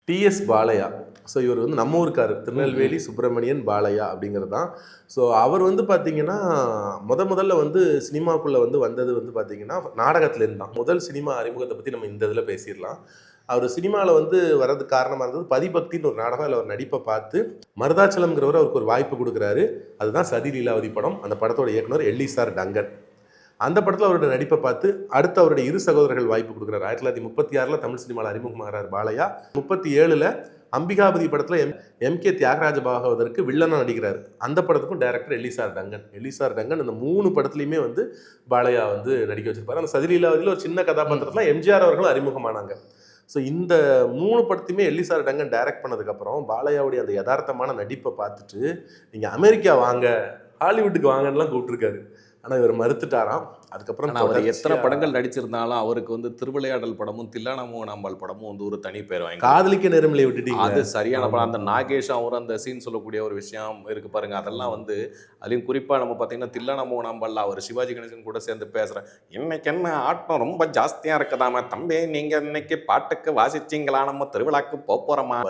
DS Balaiah. So இவர் வந்து நம்ம ஊருக்காரு, திருநெல்வேலி சுப்பிரமணியன் பாலையா அப்படிங்கிறது தான். ஸோ அவர் வந்து பார்த்தீங்கன்னா முதல்ல வந்து சினிமாக்குள்ளே வந்து வந்தது வந்து பார்த்தீங்கன்னா நாடகத்துலேருந்து தான். முதல் சினிமா அறிமுகத்தை பற்றி நம்ம இந்த இதில் பேசிடலாம். அவர் சினிமாவில் வந்து வர்றதுக்கு காரணமாக இருந்தது பதிபக்தின்னு ஒரு நாடகம். அதில் அவர் நடிப்பை பார்த்து மருதாச்சலம்ங்கிறவர் அவருக்கு ஒரு வாய்ப்பு கொடுக்குறாரு. அதுதான் சதி லீலாவதி படம். அந்த படத்தோட இயக்குனர் எல்லிசார் டங்கன். அந்த படத்தில் அவரோட நடிப்பை பார்த்து அடுத்து அவருடைய இரு சகோதரர்கள் வாய்ப்பு கொடுக்குறாரு. 1936 தமிழ் சினிமாவில் அறிமுகமாகிறார் பாலையா. 37 அம்பிகாபதி படத்தில் எம்.கே. தியாகராஜ பாகவதற்கு வில்லனா நடிக்கிறார். அந்த படத்துக்கும் டைரக்டர் எல்லிசார் டங்கன். இந்த 3 படத்துலையுமே வந்து பாலையா வந்து நடிக்க வச்சிருப்பாரு. அந்த சதிலீலாவதியில் ஒரு சின்ன கதாபாத்திரத்தில் எம்ஜிஆர் அவர்களும் அறிமுகமானாங்க. ஸோ இந்த 3 படத்தையுமே எல்லிசார் டங்கன் டைரக்ட் பண்ணதுக்கப்புறம் பாலையாவுடைய அந்த யதார்த்தமான நடிப்பை பார்த்துட்டு நீங்கள் அமெரிக்கா வாங்க, ஹாலிவுட்டுக்கு வாங்கன்னுலாம் கூப்பிட்டுருக்காரு. ஆனால் இவர் மறுத்துட்டாராம். அதுக்கப்புறம் அவர் எத்தனை படங்கள் நடிச்சிருந்தாலும் அவருக்கு வந்து திருவிளையாடல் படமும் தில்லானமோ நாம்பால் படமும் வந்து ஒரு தனி பேர் வாங்கி. காதலிக்க நேரமில்லை விட்டுட்டீங்க. அது சரியான படம். அந்த நாகேஷ் அவர் அந்த சீன் சொல்லக்கூடிய ஒரு விஷயம் இருக்கு பாருங்க. அதெல்லாம் வந்து அதுலேயும் குறிப்பாக நம்ம பார்த்தீங்கன்னா தில்லானமோ நாம்பால் அவர் சிவாஜி கணேசன் கூட சேர்ந்து பேசுகிறேன். இன்னைக்கு என்ன ஆட்டம் ரொம்ப ஜாஸ்தியாக இருக்குதாம தம்பி, நீங்கள் இன்னைக்கு பாட்டுக்கு வாசிச்சிங்களா, நம்ம திருவிழாக்கு போகிறோமா.